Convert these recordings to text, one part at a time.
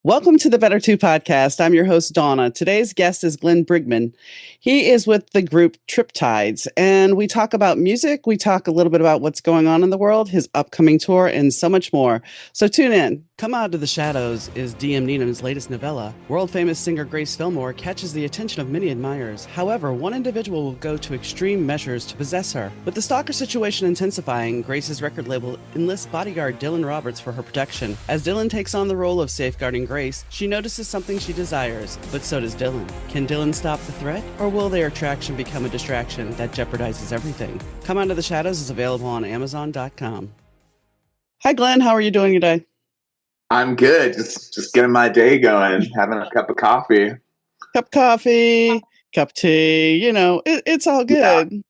Welcome to the Better Two podcast. I'm your host, Donna. Today's guest is Glenn Brigman. He is with the group Triptides, and we talk about music. We talk a little bit about what's going on in the world, his upcoming tour, and so much more. So tune in. Come Out of the Shadows is D.M. Needham's latest novella. World-famous singer Grace Fillmore catches the attention of many admirers. However, one individual will go to extreme measures to possess her. With the stalker situation intensifying, Grace's record label enlists bodyguard Dylan Roberts for her protection. As Dylan takes on the role of safeguarding Grace, she notices something she desires, but so does Dylan. Can Dylan stop the threat, or will their attraction become a distraction that jeopardizes everything? Come Out of the Shadows is available on Amazon.com. Hi, Glenn. How are you doing today? I'm good. Just getting my day going, having a cup of coffee. Cup coffee, cup tea, it's all good. Yeah.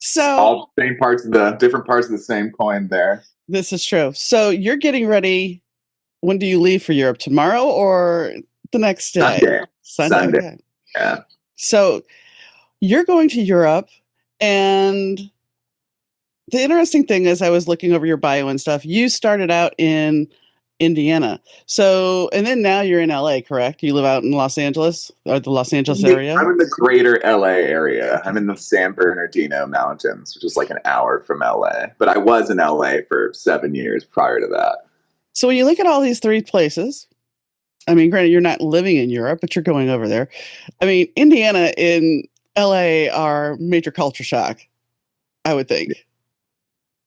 So all different parts of the same coin there. This is true. So you're getting ready. When do you leave for Europe? Tomorrow or the next day? Sunday. Okay. Yeah. So you're going to Europe, and the interesting thing is I was looking over your bio and stuff. You started out in Indiana. So, and then now you're in LA, correct? You live out in Los Angeles or the Los Angeles area? I'm in the greater LA area. I'm in the San Bernardino Mountains, which is like an hour from LA. But I was in LA for 7 years prior to that. So when you look at all these three places, I mean, granted, you're not living in Europe, but you're going over there. I mean, Indiana and LA are major culture shock, I would think.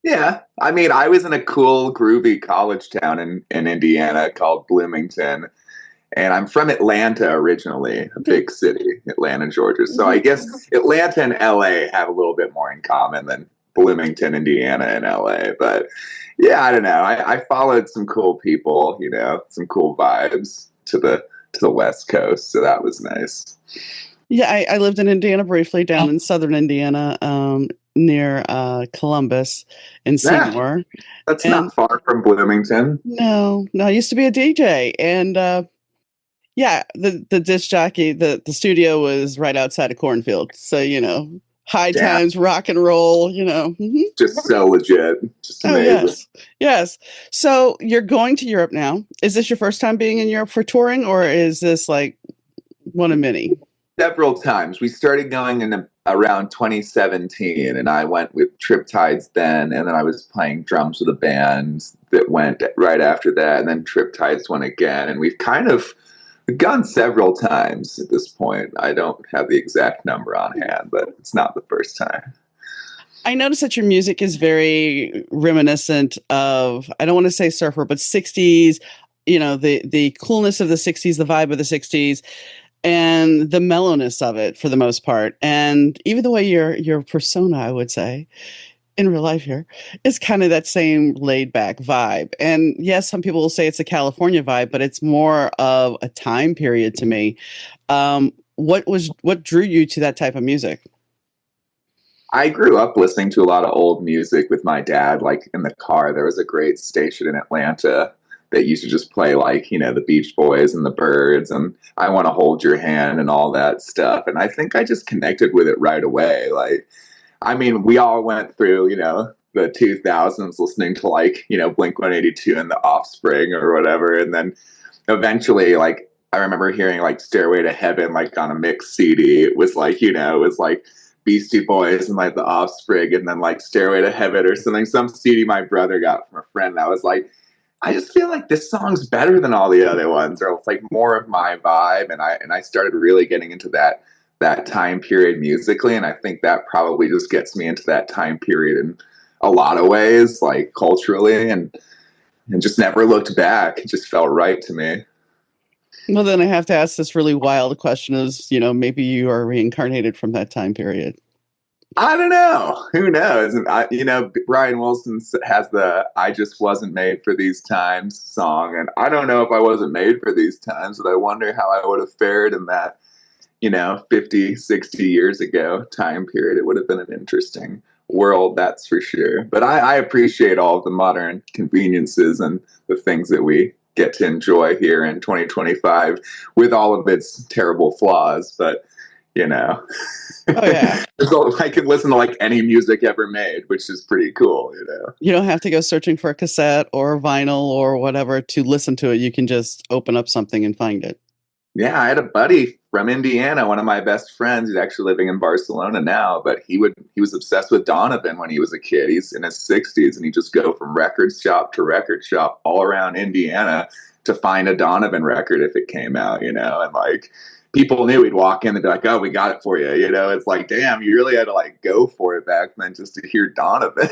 Yeah. I mean, I was in a cool, groovy college town in Indiana called Bloomington. And I'm from Atlanta originally, a big city, Atlanta, Georgia. So I guess Atlanta and LA have a little bit more in common than Bloomington, Indiana, and LA. But yeah, I don't know. I followed some cool people, some cool vibes to the West Coast. So that was nice. Yeah, I lived in Indiana briefly, down in southern Indiana, near Columbus in Seymour. That's not far from Bloomington. No, I used to be a DJ, and the disc jockey, the studio was right outside of Cornfield, so high times, rock and roll, Just so legit, just amazing. Yes. So you're going to Europe now. Is this your first time being in Europe for touring, or is this like one of many? Several times. We started going in around 2017, and I went with Triptides then, and then I was playing drums with a band that went right after that, and then Triptides went again, and we've gone several times at this point. I don't have the exact number on hand, but it's not the first time. I noticed that your music is very reminiscent of, I don't want to say surfer, but 60s, the coolness of the 60s, the vibe of the 60s. And the mellowness of it for the most part. And even the way your persona, I would say, in real life here, is kind of that same laid back vibe. And yes, some people will say it's a California vibe, but it's more of a time period to me. What drew you to that type of music? I grew up listening to a lot of old music with my dad, like in the car. There was a great station in Atlanta that used to just play the Beach Boys and the Byrds and I Want to Hold Your Hand and all that stuff. And I think I just connected with it right away. We all went through, the 2000s listening to Blink-182 and The Offspring or whatever. And then eventually, I remember hearing Stairway to Heaven, on a mixed CD. It was Beastie Boys and The Offspring and then Stairway to Heaven or something. Some CD my brother got from a friend. I was like, I just feel like this song's better than all the other ones, or it's more of my vibe. And I started really getting into that time period musically. And I think that probably just gets me into that time period in a lot of ways, culturally, and just never looked back. It just felt right to me. Well, then I have to ask this really wild question is, maybe you are reincarnated from that time period. I don't know. Who knows? And Brian Wilson has the I Just Wasn't Made for These Times song. And I don't know if I wasn't made for these times, but I wonder how I would have fared in that, 50, 60 years ago time period. It would have been an interesting world, that's for sure. But I appreciate all of the modern conveniences and the things that we get to enjoy here in 2025 with all of its terrible flaws. But you know. Oh yeah. So I can listen to like any music ever made, which is pretty cool, you know. You don't have to go searching for a cassette or vinyl or whatever to listen to it. You can just open up something and find it. Yeah, I had a buddy from Indiana, one of my best friends. He's actually living in Barcelona now, but he was obsessed with Donovan when he was a kid. He's in his 60s and he'd just go from record shop to record shop all around Indiana to find a Donovan record if it came out, you know, and like people knew he'd walk in and be like, "Oh, we got it for you." You know, it's like, damn, you really had to like go for it back then just to hear Donovan.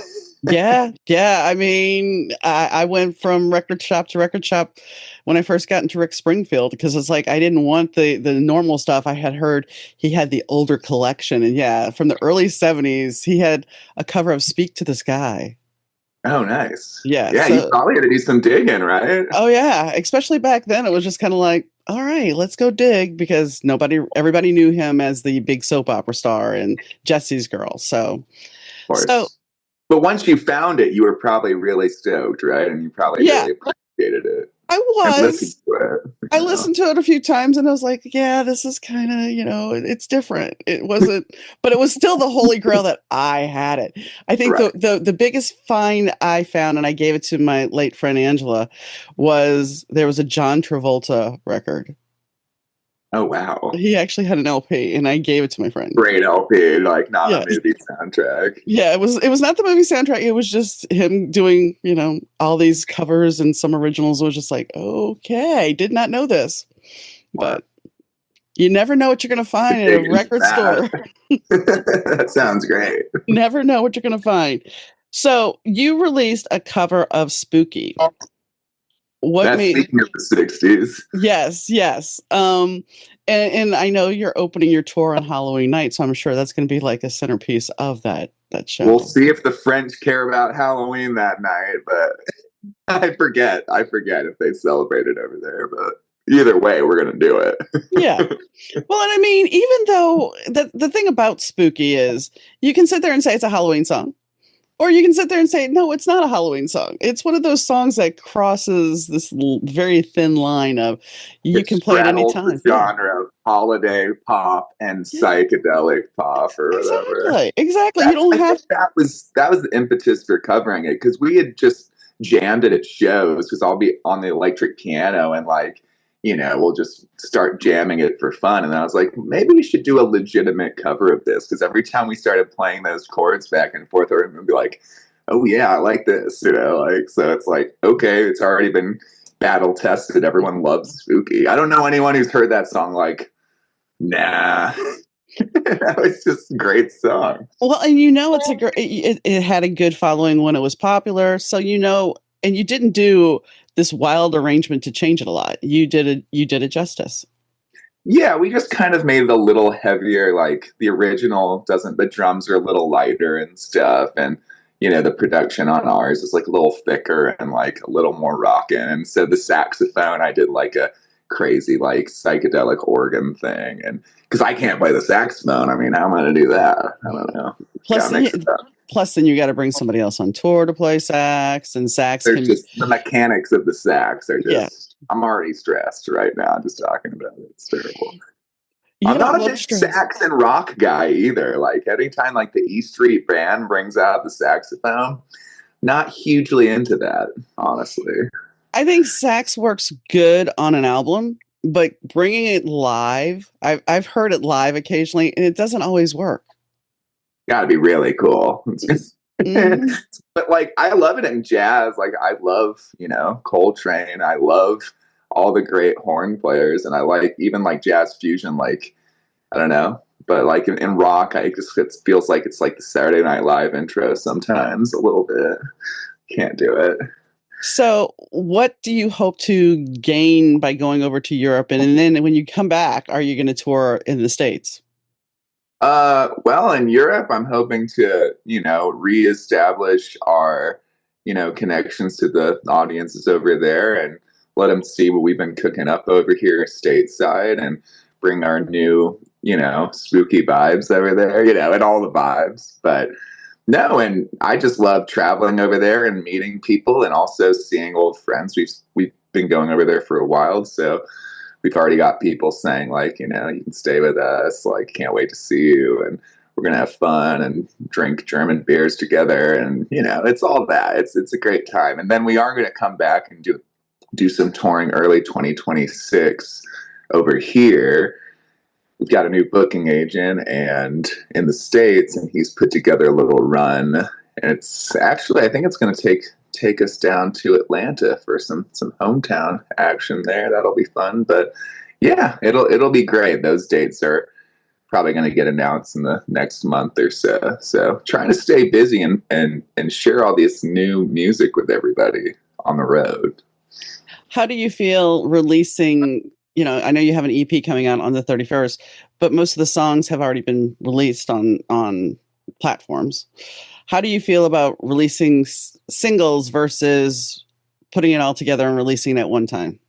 Yeah, yeah. I mean, I went from record shop to record shop when I first got into Rick Springfield because it's like I didn't want the normal stuff. I had heard he had the older collection, and yeah, from the early '70s, he had a cover of "Speak to the Sky." Oh, nice. Yeah, Yeah, you so probably had to do some digging, right? oh yeah, especially back then, it was just kind of like, all right, let's go dig because everybody knew him as the big soap opera star and Jesse's Girl. Of So course. But once you found it, you were probably really stoked, right? And you probably yeah, really appreciated it I and listened was. to it. I You know? listened to it a few times and I was like, yeah, this is kind of, it's different. It wasn't, but it was still the holy grail that I had it. I think Right. the biggest find I found, and I gave it to my late friend Angela, was there was a John Travolta record. Oh, wow. He actually had an LP and I gave it to my friend. Great LP, like not a Yeah. movie soundtrack. Yeah, it was not the movie soundtrack. It was just him doing, all these covers and some originals. It was just like, okay, did not know this. Wow. But you never know what you're going to find at a Dig into record store. that. That sounds great. Never know what you're going to find. So you released a cover of Spooky. What That's made speaking of the 60s. Yes, yes. And I know you're opening your tour on Halloween night, so I'm sure that's going to be like a centerpiece of that We'll show. see if the French care about Halloween that night, but I forget. I forget if they celebrate it over there, but either way, we're going to do it. Yeah. Well, and I mean, even though the thing about Spooky is you can sit there and say it's a Halloween song, or you can sit there and say, no, it's not a Halloween song. It's one of those songs that crosses this very thin line of you It can play it straddles the anytime. Yeah. genre of holiday pop and Yeah. psychedelic pop or whatever. Exactly. Exactly. You don't I have think that was the impetus for covering it because we had just jammed it at shows because I'll be on the electric piano and like we'll just start jamming it for fun. And then I was like, maybe we should do a legitimate cover of this because every time we started playing those chords back and forth, I would be like, oh yeah, I like this, like so it's like okay, it's already been battle tested. Everyone loves Spooky. I don't know anyone who's heard that song like, nah. That was just a great song. well, and it's a great it had a good following when it was popular. So and you didn't do this wild arrangement to change it a lot. You did it justice. Yeah, we just kind of made it a little heavier. Like the original doesn't, the drums are a little lighter and stuff. And, the production on ours is like a little thicker and like a little more rockin'. And so the saxophone, I did like a crazy, like psychedelic organ thing. And because I can't play the saxophone, I mean, how am I going to do that? I don't know. Plus, Gotta mix it up. then you got to bring somebody else on tour to play sax, and sax There's can, just the mechanics of the sax are yeah, just, I'm already stressed right now just talking about it. It's terrible. you I'm don't not a love big stress. sax and rock guy either. Like anytime like the E Street Band brings out the saxophone, not hugely into that, honestly. I think sax works good on an album, but bringing it live, I've heard it live occasionally, and it doesn't always work. Got to be really cool. Mhm. But like I love it in jazz. Like I love, Coltrane. I love all the great horn players, and I like even like jazz fusion. Like I don't know, but like in rock, it feels like it's like the Saturday Night Live intro sometimes a little bit. Can't do it. So, what do you hope to gain by going over to Europe? And then when you come back, are you going to tour in the States? Well, in Europe, I'm hoping to, reestablish our, connections to the audiences over there and let them see what we've been cooking up over here stateside and bring our new, spooky vibes over there, and all the vibes. But no, and I just love traveling over there and meeting people and also seeing old friends. We've been going over there for a while, so we've already got people saying like, you know, you can stay with us, like can't wait to see you, and we're gonna have fun and drink German beers together, and you know, it's all that. It's a great time. And then we are gonna come back and do some touring early 2026 over here. We've got a new booking agent and in the States, and he's put together a little run. And it's actually, I think it's going to take us down to Atlanta for some hometown action there. That'll be fun. But yeah, it'll be great. Those dates are probably going to get announced in the next month or so. So trying to stay busy and share all this new music with everybody on the road. How do you feel releasing? I know you have an EP coming out on the 31st, but most of the songs have already been released on platforms. How do you feel about releasing singles versus putting it all together and releasing it at one time?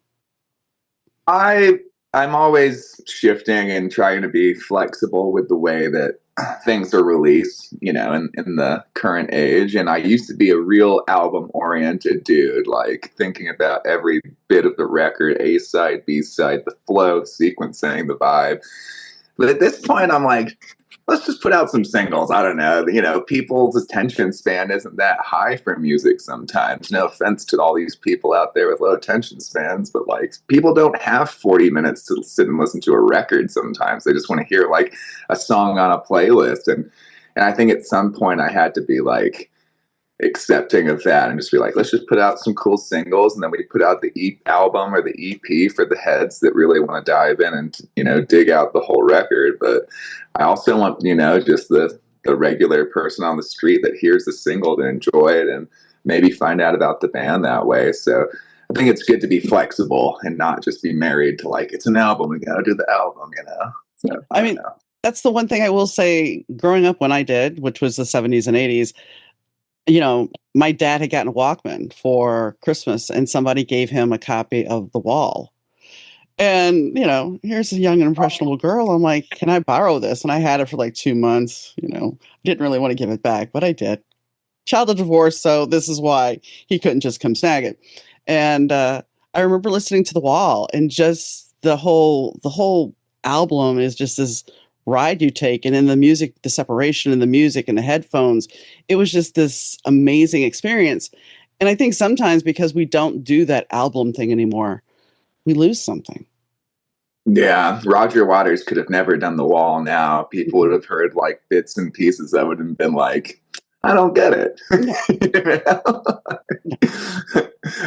I'm always shifting and trying to be flexible with the way that things are released, you know, in the current age. And I used to be a real album oriented dude, like thinking about every bit of the record, A side, B side, the flow, the sequencing, the vibe. But at this point, I'm like, let's just put out some singles. I don't know. You know, people's attention span isn't that high for music sometimes. No offense to all these people out there with low attention spans, but like people don't have 40 minutes to sit and listen to a record sometimes. They just want to hear like a song on a playlist. And I think at some point I had to be like accepting of that and just be like, let's just put out some cool singles, and then we put out the album or the EP for the heads that really want to dive in and, you know, dig out the whole record. But I also want, you know, just the regular person on the street that hears the single to enjoy it and maybe find out about the band that way. So I think it's good to be flexible and not just be married to like, it's an album, we gotta do the album, you know. So I mean, that's the one thing I will say. Growing up when I did, which was the 70s and 80s, you know, my dad had gotten a Walkman for Christmas and somebody gave him a copy of The Wall. And, you know, here's a young and impressionable girl. I'm like, can I borrow this? And I had it for like 2 months. You know, didn't really want to give it back, but I did. Child of divorce, so this is why he couldn't just come snag it. And I remember listening to The Wall, and just the whole album is just this ride you take, and in the music, the separation in the music and the headphones, it was just this amazing experience. And I think sometimes because we don't do that album thing anymore, we lose something. Yeah, Roger Waters could have never done The Wall now. People would have heard like bits and pieces that would have been like, I don't get it.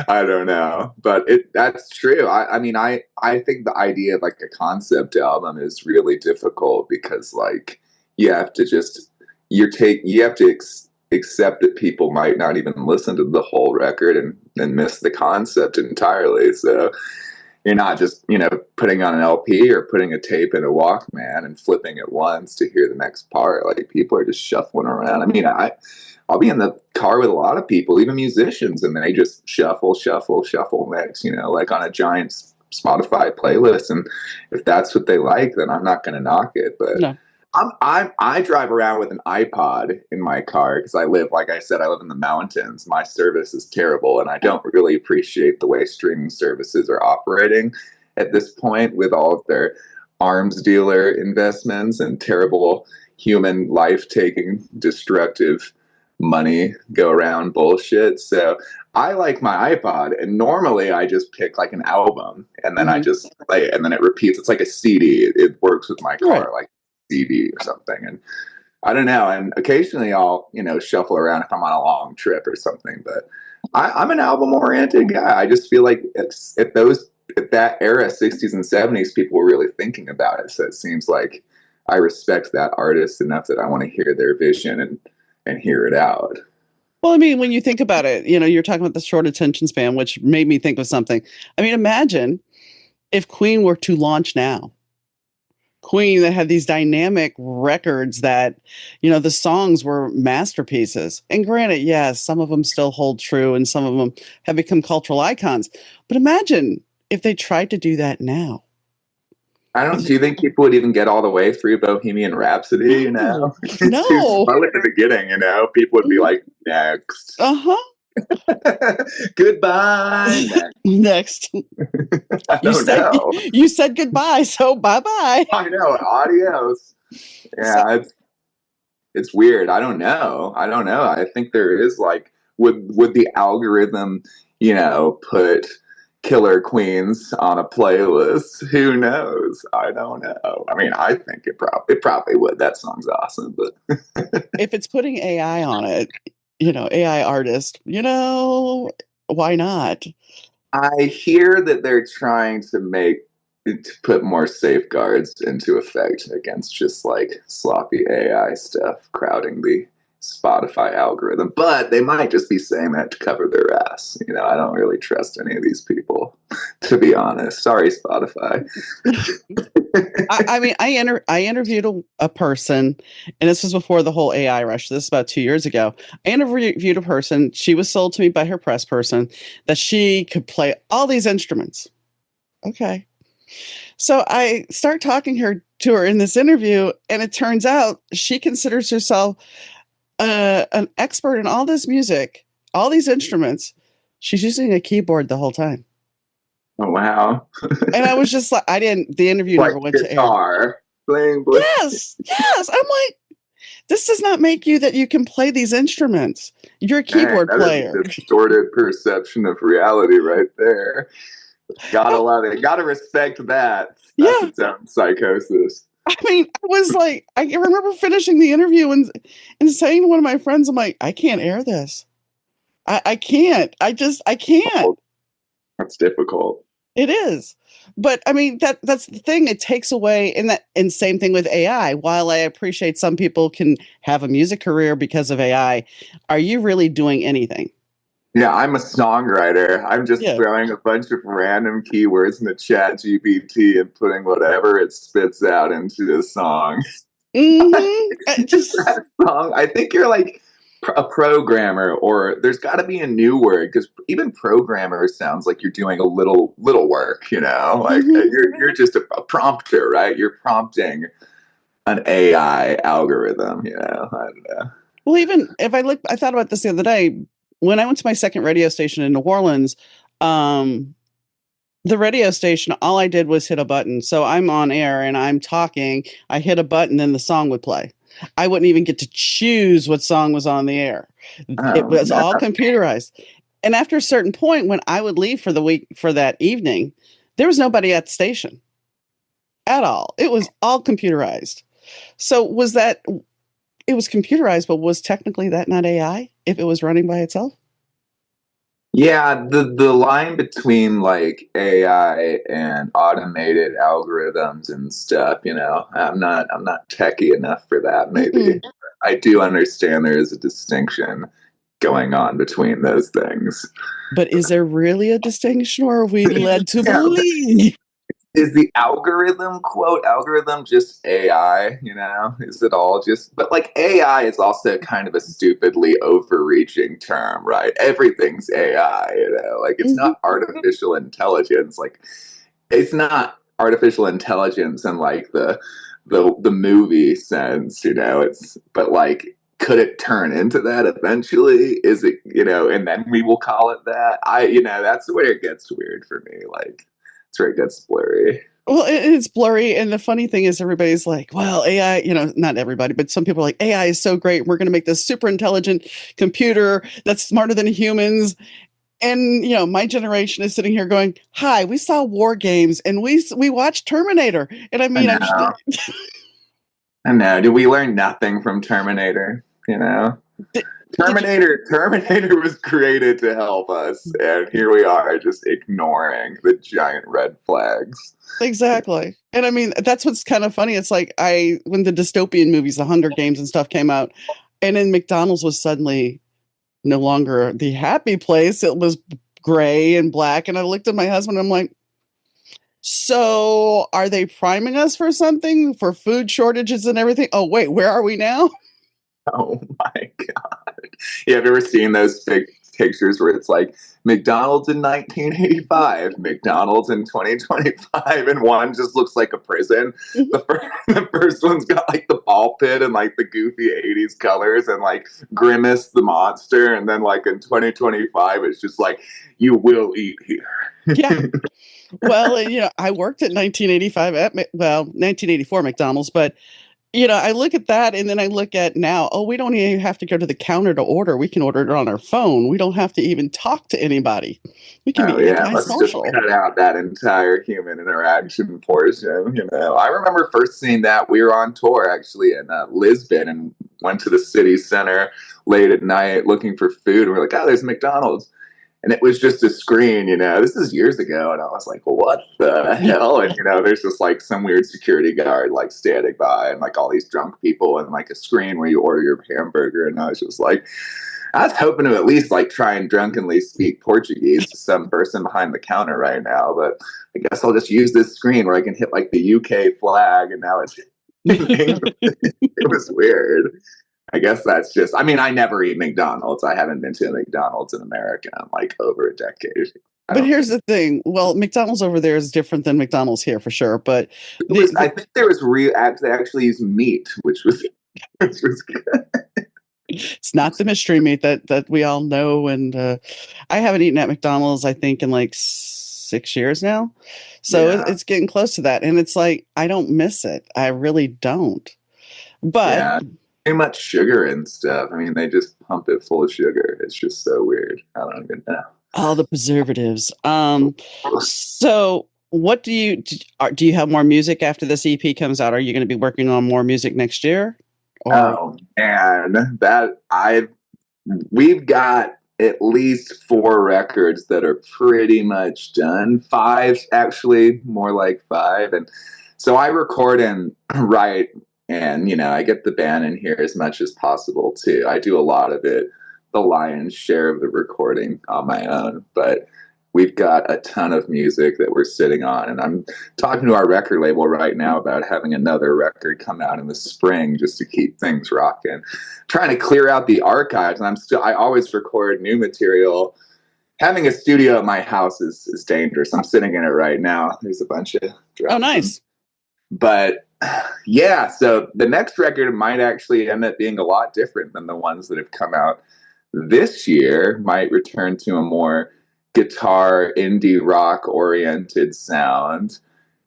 I don't know, but that's true. I mean, I think the idea of like a concept album is really difficult because like you have to just accept that people might not even listen to the whole record and miss the concept entirely. So you're not just, you know, putting on an LP or putting a tape in a Walkman and flipping it once to hear the next part. Like people are just shuffling around. I mean, I'll be in the car with a lot of people, even musicians, and they just shuffle mix, you know, like on a giant Spotify playlist. And if that's what they like, then I'm not going to knock it. But no. I drive around with an iPod in my car because like I said, I live in the mountains. My service is terrible, and I don't really appreciate the way streaming services are operating at this point with all of their arms dealer investments and terrible human life-taking, destructive money go around bullshit. So I like my iPod, and normally I just pick like an album and then I just play it and then it repeats. It's like a CD. It works with my car, like CD or something. And I don't know. And occasionally I'll, you know, shuffle around if I'm on a long trip or something. But I'm an album oriented guy. I just feel like at that era, 60s and 70s, people were really thinking about it. So it seems like I respect that artist enough that I want to hear their vision and hear it out. Well, I mean, when you think about it, you know, you're talking about the short attention span, which made me think of something. I mean, imagine if Queen were to launch now. Queen that had these dynamic records that, you know, the songs were masterpieces. And granted, yes, some of them still hold true and some of them have become cultural icons. But imagine if they tried to do that now. Do you think people would even get all the way through Bohemian Rhapsody, you know? No. Too slow at the beginning, you know? People would be like, next. Uh-huh. Goodbye. Next. I You don't said know. you said goodbye, so bye-bye. I know. Adios. So Yeah, it's weird. I don't know. I don't know. I think there is like would the algorithm, put Killer Queens on a playlist? Who knows? I don't know. I mean, I think it probably would. That song's awesome, but if it's putting AI on it, AI artist, why not? I hear that they're trying to put more safeguards into effect against just like sloppy AI stuff crowding the Spotify algorithm. But they might just be saying that to cover their ass. I don't really trust any of these people, to be honest. Sorry, Spotify. I mean, I interviewed a person, and this was before the whole AI rush. This is about 2 years ago. I interviewed a person. She was sold to me by her press person that she could play all these instruments. Okay. So I start talking to her in this interview, and it turns out she considers herself an expert in all this music, all these instruments. She's using a keyboard the whole time. Oh, wow. And I was just like, the interview Like never went to air. guitar. Bling, bling. Yes, yes. I'm like, this does not make you that you can play these instruments. You're a Dang, keyboard that is player. a distorted perception of reality right there. Gotta love it. Gotta respect that. That's Yeah. its own psychosis. I mean, I was like, I remember finishing the interview and saying to one of my friends, I'm like, I can't air this. I can't. I can't. That's difficult. It is. But I mean that's the thing. It takes away and same thing with AI. While I appreciate some people can have a music career because of AI, are you really doing anything? Yeah, I'm a songwriter. I'm just Yeah. throwing a bunch of random keywords in the chat GPT and putting whatever it spits out into a song. Just That song, I think you're like a programmer, or there's got to be a new word, because even programmer sounds like you're doing a little work. Like mhm. you're just a prompter, right? You're prompting an AI algorithm. I don't know. Well, even if I thought about this the other day when I went to my second radio station in New Orleans. The radio station, all I did was hit a button. So I'm on air and I'm talking. I hit a button, and the song would play. I wouldn't even get to choose what song was on the air. It Oh, was no. all computerized. And after a certain point, when I would leave for the week for that evening, there was nobody at the station at all. It was all computerized. So it was computerized, but was technically that not AI if it was running by itself? Yeah, the line between like AI and automated algorithms and stuff, I'm not techie enough for that, maybe. Mm-mm. I do understand there is a distinction going on between those things. But is there really a distinction, or are we led to Yeah, believe? is the algorithm just AI, is it all just, but like AI is also kind of a stupidly overreaching term, right? Everything's AI, like it's Mhm. not artificial intelligence. Like it's not artificial intelligence in like the movie sense, it's, but like, could it turn into that eventually? Is it, and then we will call it that? That's where it gets weird for me. Like, that's where it gets blurry. Well, it's blurry, and the funny thing is, everybody's like, "Well, AI." Not everybody, but some people are like, "AI is so great. We're going to make this super intelligent computer that's smarter than humans." And my generation is sitting here going, "Hi, we saw War Games, and we watched Terminator." And I I mean, know. I know. Did we learn nothing from Terminator? did, did you Terminator was created to help us, and here we are just ignoring the giant red flags. exactly? And I mean, that's what's kind of funny. It's like when the dystopian movies, the Hunger Games and stuff came out, and then McDonald's was suddenly no longer the happy place. It was gray and black. And I looked at my husband and I'm like, so are they priming us for something, for food shortages and everything? Oh, wait, where are we now? Oh my god! Yeah, have you ever seen those big pictures where it's like McDonald's in 1985, McDonald's in 2025, and one just looks like a prison. The first one's got like the ball pit and like the goofy 80s colors and like Grimace the monster. And then like in 2025, it's just like, you will eat Yeah. here. Well, I worked at 1985 1984 McDonald's, but I look at that and then I look at now, oh, we don't even have to go to the counter to order. We can order it on our phone. We don't have to even talk to anybody. We can Oh be yeah, let's just antisocial. cut out that entire human interaction portion. I remember first seeing that. We were on tour actually in Lisbon and went to the city center late at night looking for food. And we're like, oh, there's McDonald's. And it was just a screen, this is years ago. And I was like, well, what the hell? And, there's just like some weird security guard like standing by and like all these drunk people and like a screen where you order your hamburger. And I was just like, I was hoping to at least like try and drunkenly speak Portuguese to some person behind the counter right now. But I guess I'll just use this screen where I can hit like the UK flag. And now it's it was weird. I guess that's just, I never eat McDonald's. I haven't been to a McDonald's in America in like over a decade. But here's the thing. Well, McDonald's over there is different than McDonald's here for sure. But I think there was they actually used meat, which was good. It's not the mystery meat that we all know. And I haven't eaten at McDonald's, I think, in like 6 years now. So it's getting close to that. And it's like, I don't miss it. I really don't. But too much sugar and stuff. They just pump it full of sugar. It's just so weird. I don't even know. All the preservatives. So what do you have more music after this EP comes out? Are you going to be working on more music next year? Oh man, we've got at least 4 records that are pretty much done. 5, actually, more like 5. And so I record and write, and I get the band in here as much as possible too. I do a lot of it, the lion's share of the recording on my own, but we've got a ton of music that we're sitting on, and I'm talking to our record label right now about having another record come out in the spring just to keep things rocking. Trying to clear out the archives, and I always record new material. Having a studio at my house is dangerous. I'm sitting in it right now. There's a bunch of drums. Oh, nice. But yeah, so the next record might actually end up being a lot different than the ones that have come out this year. Might return to a more guitar indie rock oriented sound,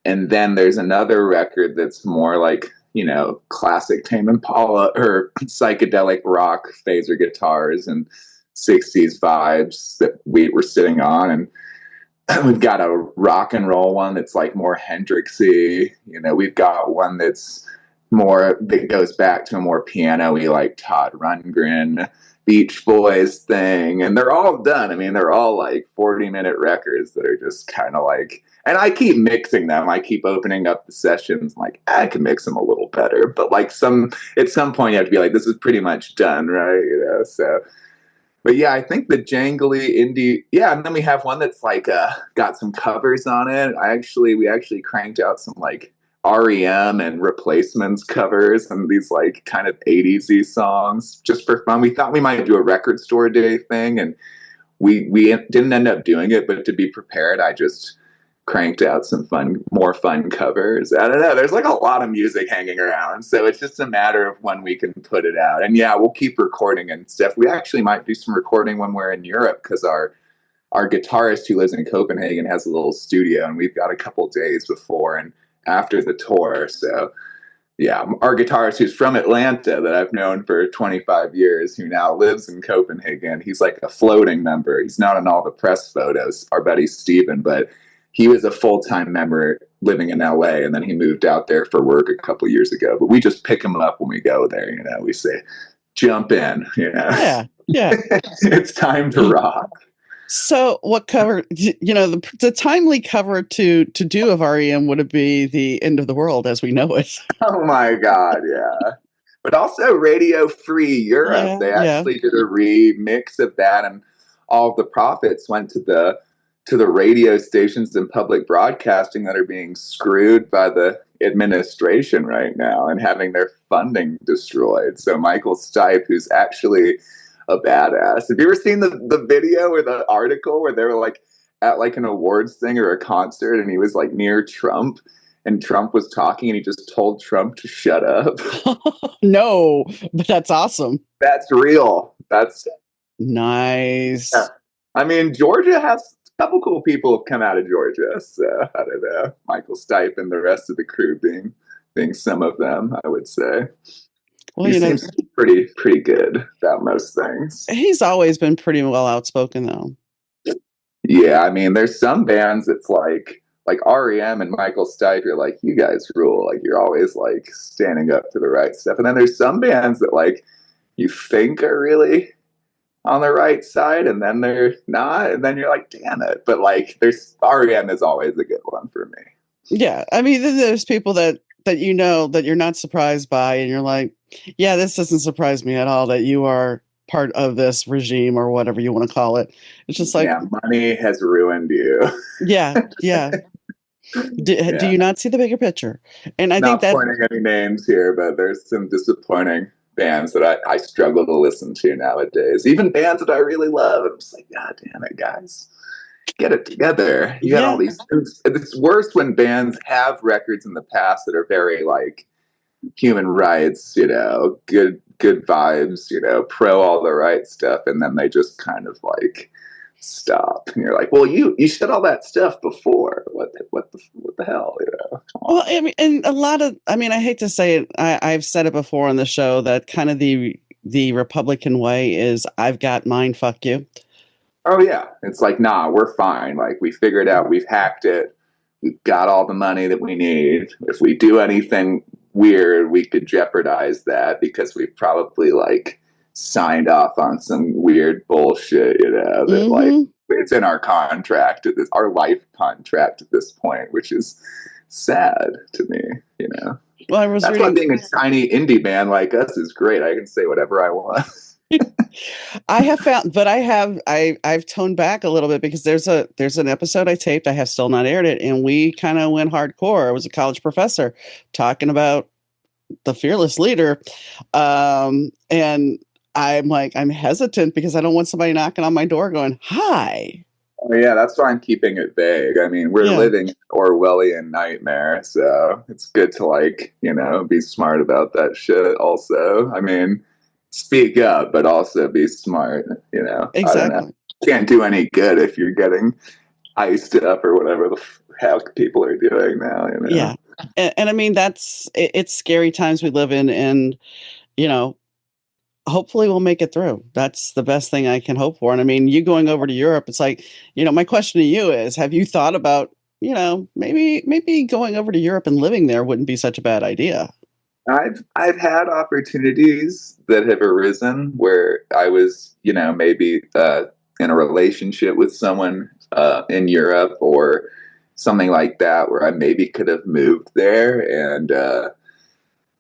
and then there's another record that's more like classic Tame Impala or psychedelic rock phaser guitars and 60s vibes that we were sitting on. And we've got a rock and roll one that's like more Hendrixy. We've got one that goes back to a more piano-y like Todd Rundgren Beach Boys thing, and they're all done. They're all like 40-minute records that are just kind of like, and I keep mixing them. I keep opening up the sessions, like I can mix them a little better, but like at some point you have to be like, this is pretty much done, right? So. But yeah, I think the jangly indie, and then we have one that's like got some covers on it. We actually cranked out some like REM and Replacements covers and these like kind of 80s-y songs just for fun. We thought we might do a record store day thing, and we didn't end up doing it, but to be prepared, I just cranked out some more fun covers. I don't know. There's like a lot of music hanging around, so it's just a matter of when we can put it out. And yeah, we'll keep recording and stuff. We actually might do some recording when we're in Europe because our guitarist who lives in Copenhagen has a little studio, and we've got a couple days before and after the tour. So yeah, our guitarist who's from Atlanta that I've known for 25 years, who now lives in Copenhagen, he's like a floating member. He's not in all the press photos, our buddy Steven, but he was a full-time member living in LA, and then he moved out there for work a couple years ago. But we just pick him up when we go there. We say, jump in. Yeah. It's time to rock. So what cover, the timely cover to do of REM would be The End of the World as we know it. Oh my God, yeah. But also Radio Free Europe. They actually did a remix of that, and all of the profits went to the radio stations and public broadcasting that are being screwed by the administration right now and having their funding destroyed. So Michael Stipe, who's actually a badass. Have you ever seen the video or the article where they were like at like an awards thing or a concert and he was like near Trump and Trump was talking and he just told Trump to shut up? No, but that's awesome. That's real. That's yeah. Nice. I mean, Georgia has a couple cool people have come out of Georgia. So I don't know. Michael Stipe and the rest of the crew being some of them, I would say. Well, He seems pretty good about most things. he's always been pretty well outspoken, though. Yeah, I mean, there's some bands that's like REM and Michael Stipe. You're like, you guys rule. Like, you're always like standing up for the right stuff. And then there's some bands that like you think are really on the right side, and then they're not, and then you're like, damn it. But like, there's REM is always a good one for me. Yeah, I mean, then there's people that you know that you're not surprised by, and you're like, yeah, this doesn't surprise me at all that you are part of this regime or whatever you want to call it. It's just like, Yeah, money has ruined you. yeah, yeah. Do Yeah. you not see the bigger picture? And I think Not that, pointing any names here, but there's some disappointing bands that I struggle to listen to nowadays. Even bands that I really love. I'm just like, God damn it, guys. Get it together. You got all yeah, these things. It's worse when bands have records in the past that are very like human rights, good vibes, pro all the right stuff, and then they just kind of like stop. And you're like, well, you said all that stuff before. What the hell, Come well, on. I mean, and a lot of, I mean, I hate to say it, I've said it before on the show that kind of the Republican way is I've got mine, fuck you. Oh yeah, it's like, nah, we're fine. Like we figured out, we've hacked it. We've got all the money that we need. If we do anything weird, we could jeopardize that because we've probably like signed off on some weird bullshit, that like Mm-hmm. it's in our contract at this, our life contract at this point, which is sad to me. Well, I was That's why reading. being a tiny indie band like us is great. I can say whatever I want. I have found, but I've toned back a little bit because there's an episode I taped. I have still not aired it, and we kind of went hardcore. I was a college professor talking about the fearless leader, and I'm like I'm hesitant because I don't want somebody knocking on my door going, "Hi." Oh, yeah, that's why I'm keeping it vague. I mean, we're Yeah, living Orwellian nightmare, so it's good to like, be smart about that shit also. I mean, speak up, but also be smart. I don't know. exactly. Can't do any good if you're getting iced up or whatever the heck people are doing now. Yeah, and I mean it's scary times we live in, and you know hopefully we'll make it through. That's the best thing I can hope for. And I mean, you going over to Europe, it's like, my question to you is, have you thought about, maybe going over to Europe and living there wouldn't be such a bad idea. I've had opportunities that have arisen where I was, maybe in a relationship with someone in Europe or something like that, where I maybe could have moved there. And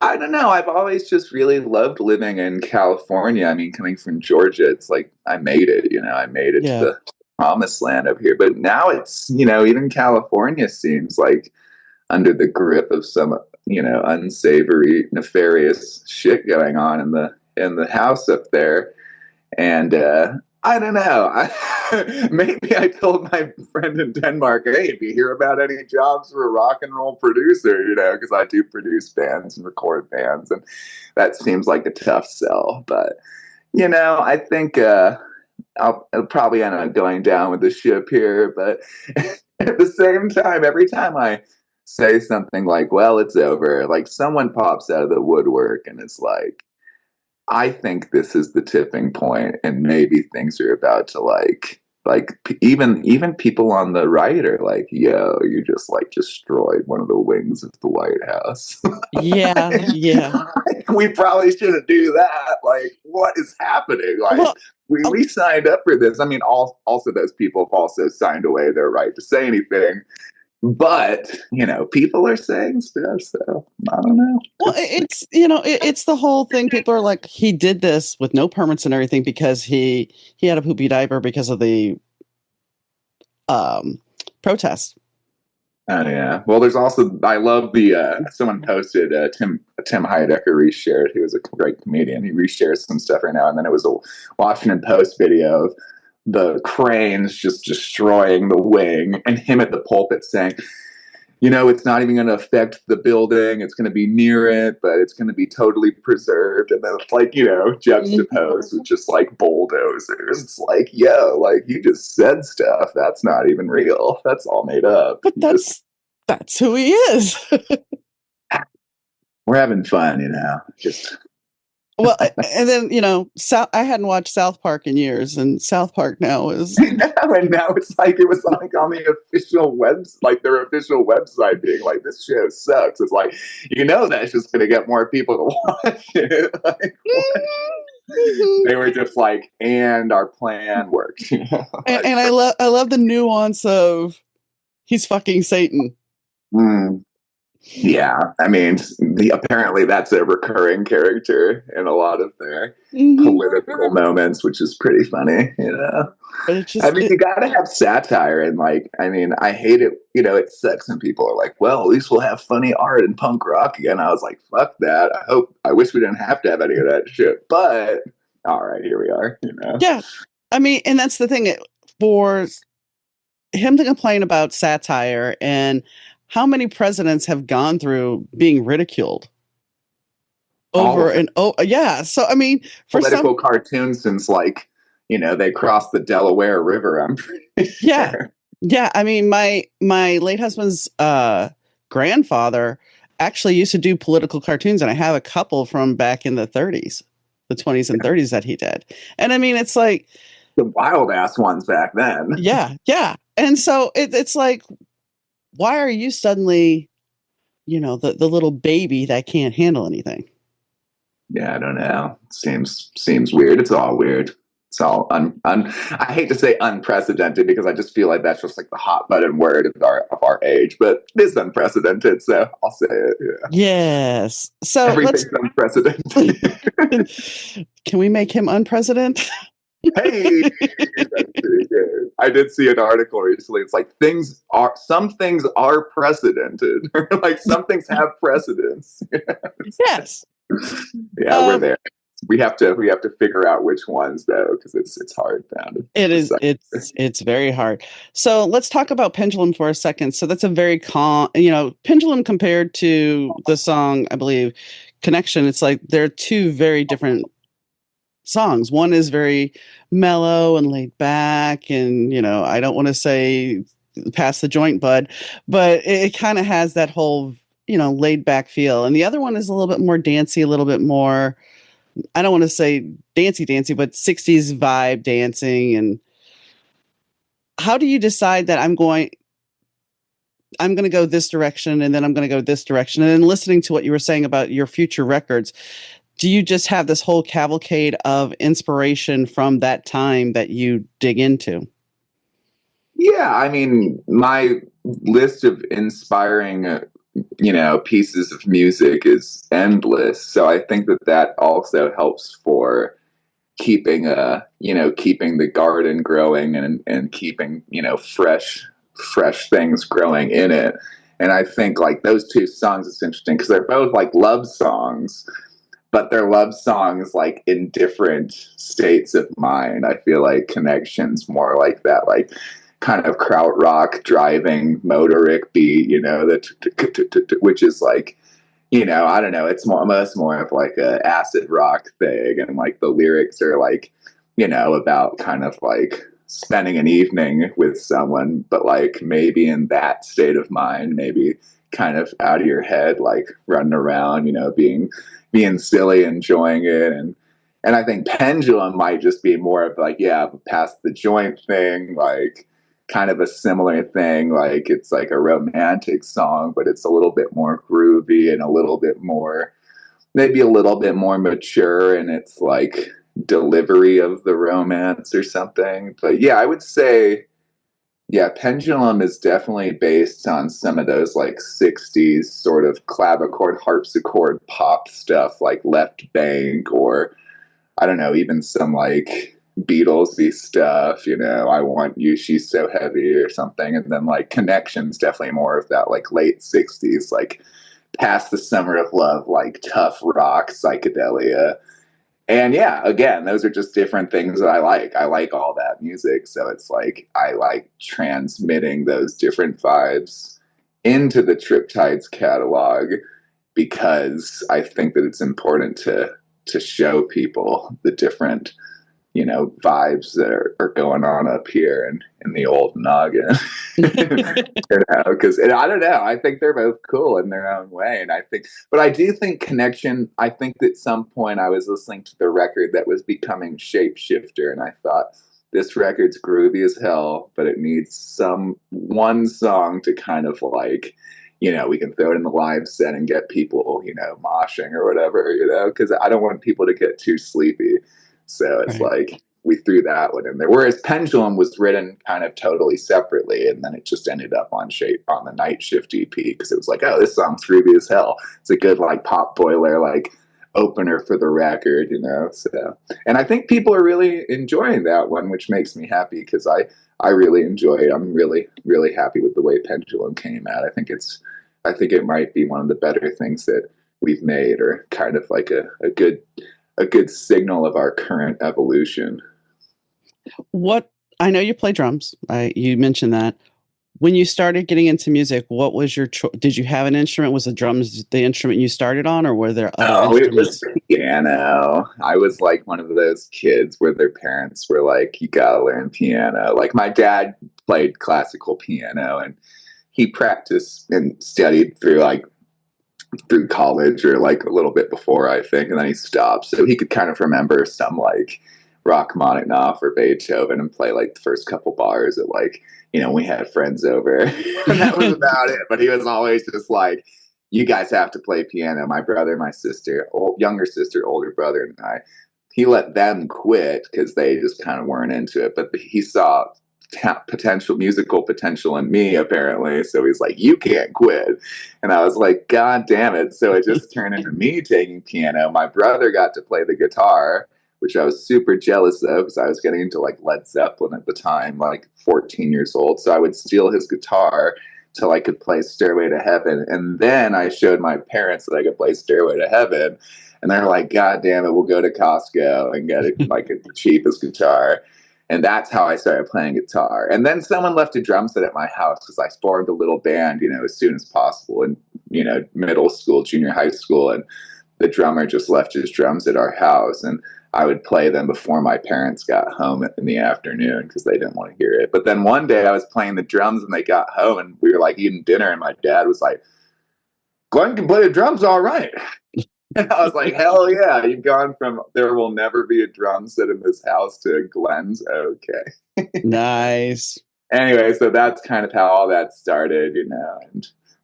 I don't know. I've always just really loved living in California. I mean, coming from Georgia, it's like I made it. I made it to Yeah. the promised land up here. But now it's, even California seems like under the grip of some unsavory nefarious shit going on in the house up there. And I don't know. Maybe I told my friend in Denmark, hey, if you hear about any jobs for a rock and roll producer, because I do produce bands and record bands, and that seems like a tough sell. But I think I'll probably end up going down with the ship here. But at the same time, every time I say something like, well, it's over, like someone pops out of the woodwork and it's like, I think this is the tipping point, and maybe things are about to even people on the right are like, yo, you just like destroyed one of the wings of the White House. Yeah. Yeah. We probably shouldn't do that. Like, what is happening? Like, Well, uh, we signed up for this. I mean, also those people have also signed away their right to say anything. But people are saying stuff, so I don't know. well, it's the whole thing. People are like, he did this with no permits and everything because he had a poopy diaper because of the um protest. Oh yeah. Well, there's also I love the someone posted Tim Heidecker reshared. He was a great comedian. He reshares some stuff right now, and then it was a Washington Post video of the cranes just destroying the wing, and him at the pulpit saying, it's not even going to affect the building. It's going to be near it, but it's going to be totally preserved. And then it's like, juxtaposed with just like bulldozers. It's like, yo, like you just said stuff. That's not even real. That's all made up. But that's who he is. We're having fun, just. Well, and then I hadn't watched South Park in years, and South Park now is. And now it's like it was like on the official like their official website being like, this show sucks. It's like, that's just gonna get more people to watch it. Like, they were just like, and our plan worked. And I love the nuance of he's fucking Satan. Yeah, I mean, apparently that's a recurring character in a lot of their political moments, which is pretty funny, But it's just, I mean, you gotta have satire, and I hate it. It sucks when people are like, "Well, at least we'll have funny art and punk rock again." I was like, "Fuck that!" I wish we didn't have to have any of that shit. But all right, here we are. Yeah, I mean, and that's the thing for him to complain about satire and how many presidents have gone through being ridiculed over and yeah. So I mean, for political cartoons since they crossed the Delaware River. I'm pretty sure. Yeah. I mean, my late husband's grandfather actually used to do political cartoons, and I have a couple from back in the 30s, the 20s and 30s that he did. And I mean, it's like the wild ass ones back then. Yeah. And so it's like, why are you suddenly, the little baby that can't handle anything? Yeah, I don't know. Seems weird. It's all weird. It's all I hate to say unprecedented, because I just feel like that's just like the hot button word of our age, but it is unprecedented, so I'll say it. Yeah. Yes. So everything's unprecedented. Can we make him unprecedented? Hey, that's pretty good. I did see an article recently. It's like some things are precedented. Like some things have precedence. Yes. Yeah, we're there. We have to figure out which ones though, because it's hard now. It's very hard. So let's talk about Pendulum for a second. So that's a very Pendulum compared to the song, I believe, Connection. It's like they're two very different songs. One is very mellow and laid back, and I don't want to say pass the joint bud, but it kind of has that whole laid back feel. And the other one is a little bit more dancey, a little bit more, I don't want to say dancey, but 60s vibe dancing. And how do you decide that I'm going to go this direction, and then I'm going to go this direction? And then listening to what you were saying about your future records, do you just have this whole cavalcade of inspiration from that time that you dig into? Yeah, I mean, my list of inspiring, pieces of music is endless. So I think that also helps for keeping keeping the garden growing, and keeping, fresh things growing in it. And I think like those two songs, it's interesting because they're both like love songs, but they're love songs like in different states of mind. I feel like Connection's more like that, like kind of krautrock driving motoric beat, which is like, I don't know, it's almost more of like a acid rock thing, and like the lyrics are like, about kind of like spending an evening with someone, but like maybe in that state of mind, maybe kind of out of your head, like running around, being silly, enjoying it. And I think Pendulum might just be more of like, yeah, past the joint thing, like kind of a similar thing. Like it's like a romantic song, but it's a little bit more groovy and maybe a little bit more mature in its like delivery of the romance or something. But yeah, I would say, yeah, Pendulum is definitely based on some of those like 60s sort of clavichord, harpsichord pop stuff, like Left Bank, or I don't know, even some like Beatlesy stuff, I want you, she's so heavy or something. And then like Connections, definitely more of that like late 60s, like Past the Summer of Love, like tough rock psychedelia. And yeah, again, those are just different things that I like. I like all that music. So it's like I like transmitting those different vibes into the Triptides catalog because I think that it's important to show people the different vibes that are going on up here in the old noggin. Because I don't know, I think they're both cool in their own way, and but I do think Connection. I think that at some point I was listening to the record that was becoming Shapeshifter, and I thought this record's groovy as hell, but it needs some one song to kind of like. We can throw it in the live set and get people, moshing or whatever, because I don't want people to get too sleepy. So it's Right. like we threw that one in there. Whereas Pendulum was written kind of totally separately, and then it just ended up on the Night Shift EP because it was like, oh, this song's groovy as hell. It's a good like pop boiler like opener for the record, So, and I think people are really enjoying that one, which makes me happy because I really enjoy it. I'm really really happy with the way Pendulum came out. I think it might be one of the better things that we've made, or kind of like a good signal of our current evolution. What I know you play drums. You mentioned that. When you started getting into music, what was your did you have an instrument? Was the drums the instrument you started on, or were there other Oh, it was instruments? piano. I was like one of those kids where their parents were like, you gotta learn piano. Like my dad played classical piano, and he practiced and studied through college, or like a little bit before, I think, and then he stopped. So he could kind of remember some like Rachmaninoff or Beethoven and play like the first couple bars at like, we had friends over and that was about it. But he was always just like, you guys have to play piano. My brother, my sister, younger sister, older brother, and he let them quit because they just kind of weren't into it. But he saw musical potential in me, apparently. So he's like, you can't quit. And I was like, God damn it. So it just turned into me taking piano. My brother got to play the guitar, which I was super jealous of because I was getting into like Led Zeppelin at the time, like 14 years old. So I would steal his guitar till I could play Stairway to Heaven. And then I showed my parents that I could play Stairway to Heaven. And they're like, God damn it, we'll go to Costco and get it like the cheapest guitar. And that's how I started playing guitar. And then someone left a drum set at my house because I formed a little band, as soon as possible in, middle school, junior high school. And the drummer just left his drums at our house. And I would play them before my parents got home in the afternoon because they didn't want to hear it. But then one day I was playing the drums and they got home and we were like eating dinner. And my dad was like, Glenn can play the drums all right. And I was like, hell yeah, you've gone from there will never be a drum set in this house to Glenn's okay. Nice. Anyway, so that's kind of how all that started,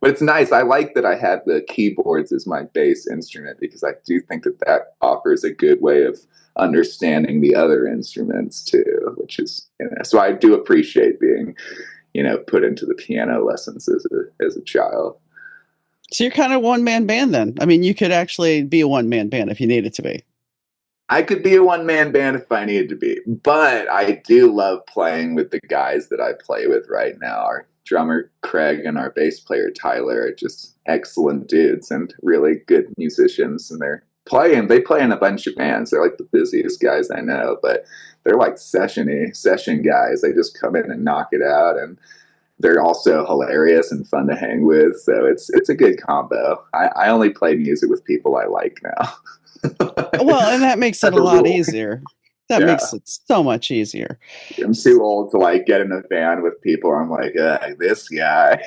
but it's nice. I like that I had the keyboards as my bass instrument because I do think that offers a good way of understanding the other instruments too, which is, so I do appreciate being, put into the piano lessons as a child. So you're kind of one-man band then. I mean, you could actually be a one-man band if you needed to be. I could be a one-man band if I needed to be, but I do love playing with the guys that I play with right now. Our drummer Craig and our bass player Tyler are just excellent dudes and really good musicians, and they play in a bunch of bands. They're like the busiest guys I know, but they're like session guys. They just come in and knock it out, and they're also hilarious and fun to hang with. So it's a good combo. I only play music with people I like now. Well, and that makes it a lot easier. That makes it so much easier. I'm too old to like get in a band with people. I'm like, this guy.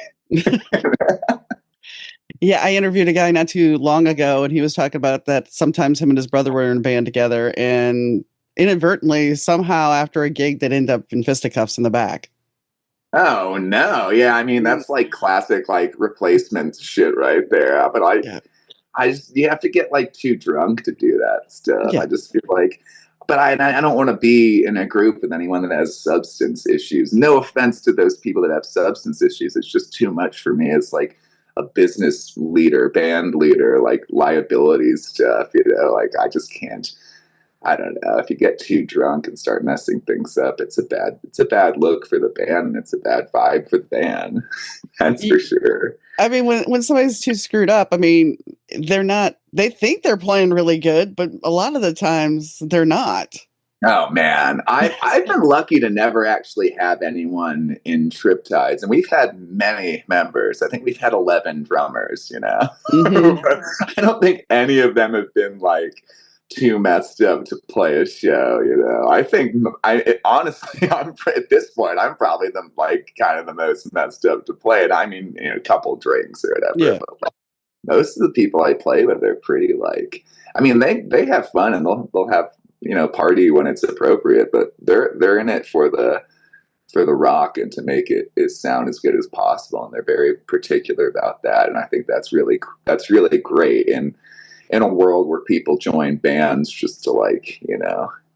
Yeah, I interviewed a guy not too long ago, and he was talking about that sometimes him and his brother were in a band together, and inadvertently, somehow after a gig, they'd end up in fisticuffs in the back. Oh no. Yeah, I mean that's like classic like replacement shit right there. But I just, you have to get like too drunk to do that stuff. Yeah. I just feel like, but I don't want to be in a group with anyone that has substance issues. No offense to those people that have substance issues. It's just too much for me. It's like a business leader, band leader, like liability stuff, like I just can't. I don't know. If you get too drunk and start messing things up, it's a bad look for the band, and it's a bad vibe for the band. That's for sure. I mean, when somebody's too screwed up, I mean, they're not. They think they're playing really good, but a lot of the times they're not. Oh man, I've been lucky to never actually have anyone in Triptides, and we've had many members. I think we've had 11 drummers. You know, Mm-hmm. I don't think any of them have been like too messed up to play a show. You know, I think honestly, I'm at this point, I'm probably the like kind of the most messed up to play it. I mean, you know, a couple drinks or whatever, Yeah. but like, most of the people I play with are pretty like. I mean, they have fun and they'll have party when it's appropriate, but they're in it for the rock and to make it sound as good as possible, and they're very particular about that. And I think that's really great in a world where people join bands just to like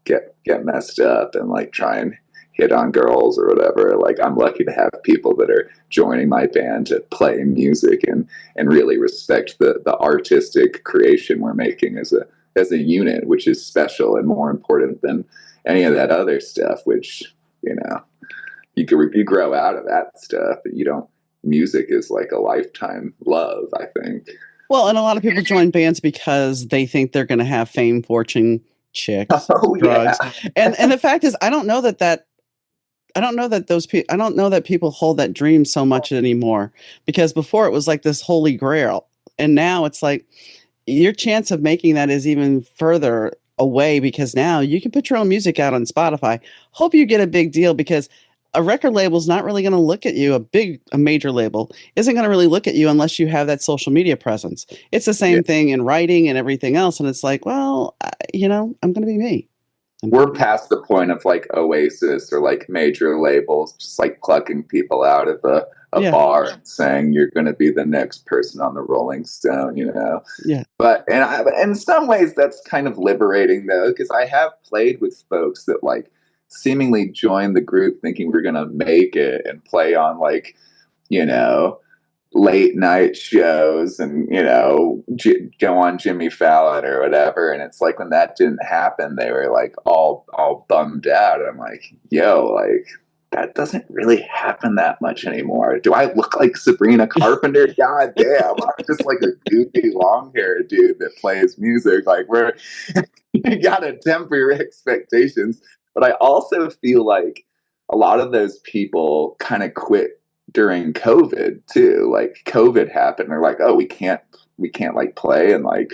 get messed up and like try and hit on girls or whatever. Like, I'm lucky to have people that are joining my band to play music and really respect the artistic creation we're making as a unit, which is special and more important than any of that other stuff, which, you grow out of that stuff, but you don't. Music is like a lifetime love, I think. Well, and a lot of people join bands because they think they're going to have fame, fortune, chicks, Oh drugs, yeah. and the fact is, I don't know that people hold that dream so much anymore, because before it was like this holy grail, and now it's like your chance of making that is even further away, because now you can put your own music out on Spotify. Hope you get a big deal, because a record label's not really going to look at you. A major label isn't going to really look at you unless you have that social media presence. It's the Yeah. same thing in writing and everything else. And it's like, well, I'm going to be me. We're past the point of like Oasis or like major labels just like plucking people out of a Yeah. bar and saying you're going to be the next person on the Rolling Stone, Yeah. But in some ways that's kind of liberating though, because I have played with folks that like seemingly joined the group thinking we're going to make it and play on like, you know, late night shows and go on Jimmy Fallon or whatever, and it's like when that didn't happen they were like all bummed out, and I'm like, yo, like that doesn't really happen that much anymore. Do I look like Sabrina Carpenter? God damn, I'm just like a goofy long haired dude that plays music. Like, we're you gotta temper your expectations. But I also feel like a lot of those people kind of quit during COVID too. Like, COVID happened, they're like, oh, we can't like play, and like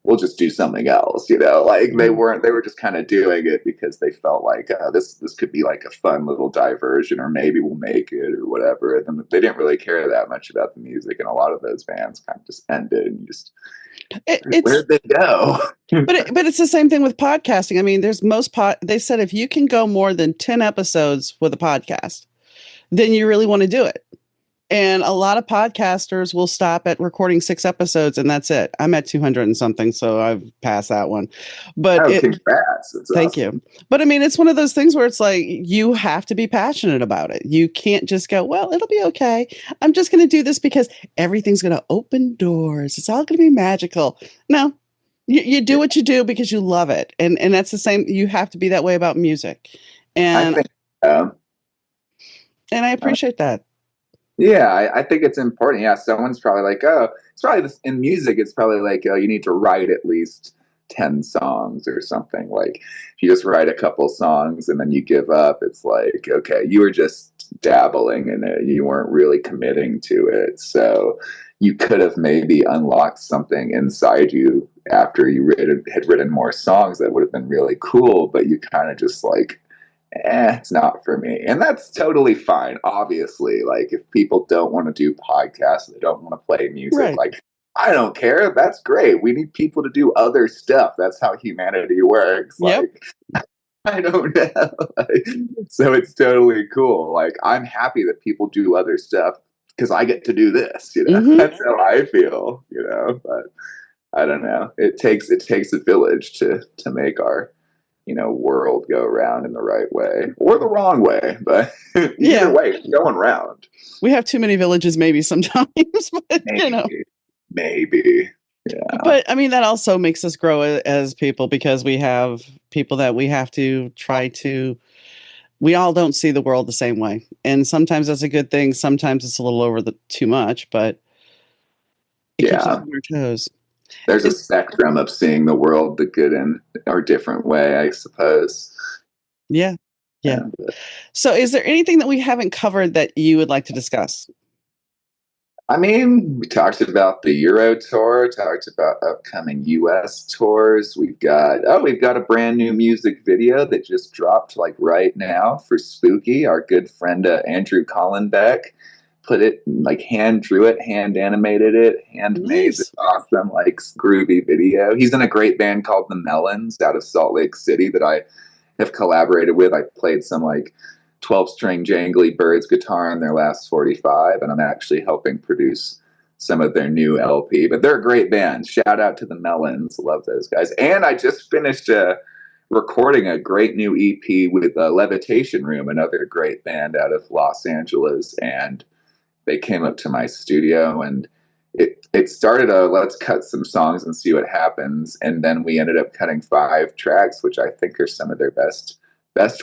we'll just do something else. Like they were just kind of doing it because they felt like this could be like a fun little diversion, or maybe we'll make it or whatever. And then they didn't really care that much about the music, and a lot of those bands kind of just ended and just where'd they go? But it's the same thing with podcasting. I mean, they said if you can go more than 10 episodes with a podcast, then you really want to do it. And a lot of podcasters will stop at recording 6 episodes and that's it. I'm at 200 and something, so I've passed that one. But Congrats. Thank you. But I mean, it's one of those things where it's like you have to be passionate about it. You can't just go, well, it'll be okay. I'm just going to do this because everything's going to open doors. It's all going to be magical. No, you do what you do because you love it. And that's the same. You have to be that way about music. And I appreciate that. Yeah, I think it's important. Yeah, someone's probably like, oh, it's probably this, in music, it's probably like, oh, you need to write at least 10 songs or something. Like, if you just write a couple songs and then you give up, it's like, okay, you were just dabbling in it. You weren't really committing to it. So you could have maybe unlocked something inside you after you had written more songs that would have been really cool, but you kind of just like, it's not for me. And that's totally fine. Obviously, like if people don't want to do podcasts, they don't want to play music, Right. like I don't care. That's great. We need people to do other stuff. That's how humanity works. Yep. Like, I don't know. So it's totally cool. Like, I'm happy that people do other stuff because I get to do this, Mm-hmm. That's how I feel, but I don't know. It takes a village to make our world go around in the right way or the wrong way, but either way, it's going round. We have too many villages, maybe sometimes, but maybe. Yeah. But I mean, that also makes us grow as people because we have people that we have to try to, we all don't see the world the same way. And sometimes that's a good thing. Sometimes it's a little over the too much, but it keeps us Yeah. on our toes. There's a Is spectrum of seeing the world the good and or different way, I suppose. yeah. Yeah. And So is there anything that we haven't covered that you would like to discuss? I mean, we talked about the Euro tour, talked about upcoming US tours. We've got a brand new music video that just dropped like right now for Spooky. Our good friend Andrew Collenbeck put it like hand drew it, hand animated it, handmade this Nice. awesome like groovy video. He's in a great band called the Melons out of Salt Lake City that I have collaborated with. I played some like 12-string jangly birds guitar on their last 45, and I'm actually helping produce some of their new LP. But they're a great band. Shout out to the Melons. Love those guys. And I just finished recording a great new EP with Levitation Room, another great band out of Los Angeles. And they came up to my studio and it started a let's cut some songs and see what happens, and then we ended up cutting 5 tracks, which I think are some of their best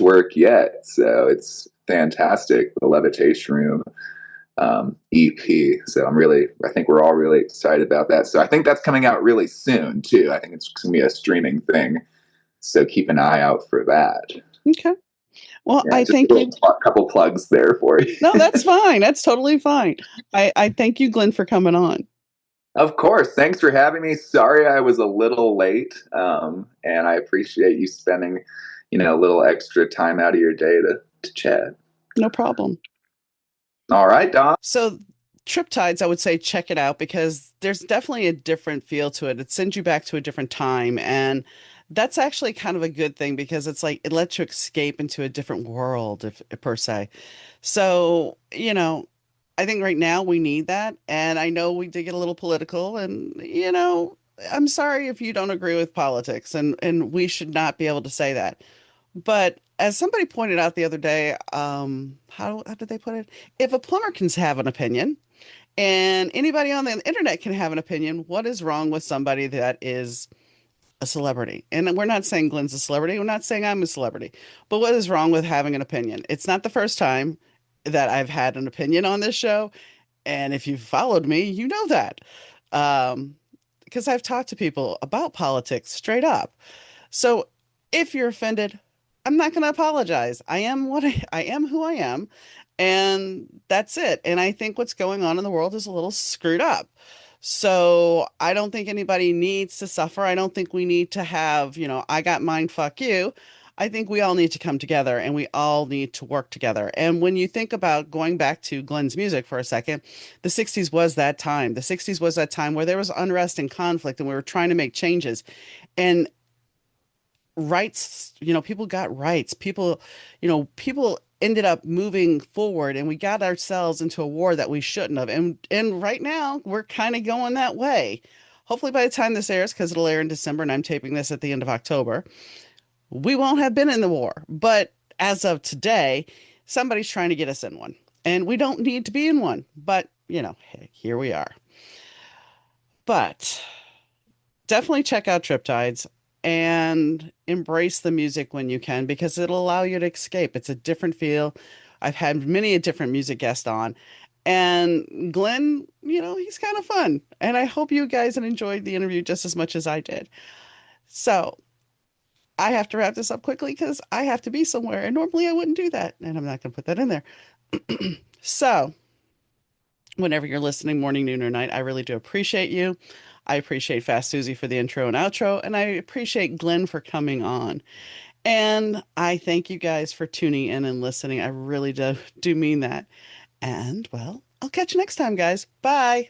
work yet. So it's fantastic, the Levitation Room EP. So I think we're all really excited about that. So I think that's coming out really soon too. I think it's going to be a streaming thing. So keep an eye out for that. Okay. Well, Yeah, I just a thank you. couple plugs there for you. No, that's fine. That's totally fine. I thank you, Glenn, for coming on. Of course. Thanks for having me. Sorry I was a little late, and I appreciate you spending, a little extra time out of your day to chat. No problem. All right, Don. So, Triptides, I would say check it out because there's definitely a different feel to it. It sends you back to a different time. And that's actually kind of a good thing because it's like it lets you escape into a different world, if per se. So, I think right now we need that. And I know we did get a little political, and, I'm sorry if you don't agree with politics, and we should not be able to say that. But as somebody pointed out the other day, how did they put it? If a plumber can have an opinion and anybody on the internet can have an opinion, what is wrong with somebody that is a celebrity? And we're not saying Glenn's a celebrity. We're not saying I'm a celebrity. But what is wrong with having an opinion? It's not the first time that I've had an opinion on this show. And if you've followed me, you know that. Um, because I've talked to people about politics straight up. So if you're offended, I'm not going to apologize. I am I am who I am, and that's it. And I think what's going on in the world is a little screwed up. So I don't think anybody needs to suffer. I don't think we need to have, I got mine, fuck you. I think we all need to come together and we all need to work together. And when you think about going back to Glenn's music for a second, the 60s was that time. The 60s was that time where there was unrest and conflict and we were trying to make changes. And rights, people got rights. People ended up moving forward and we got ourselves into a war that we shouldn't have. And right now we're kind of going that way. Hopefully by the time this airs, because it'll air in December and I'm taping this at the end of October, we won't have been in the war. But as of today, somebody's trying to get us in one. And we don't need to be in one. But, hey, here we are. But definitely check out Triptides and embrace the music when you can because it'll allow you to escape. It's a different feel. I've had many a different music guest on. And Glenn, he's kind of fun. And I hope you guys enjoyed the interview just as much as I did. So I have to wrap this up quickly because I have to be somewhere. And normally I wouldn't do that. And I'm not going to put that in there. So whenever you're listening, morning, noon, or night, I really do appreciate you. I appreciate Fast Susie for the intro and outro, and I appreciate Glenn for coming on. And I thank you guys for tuning in and listening. I really do mean that. And well, I'll catch you next time, guys. Bye.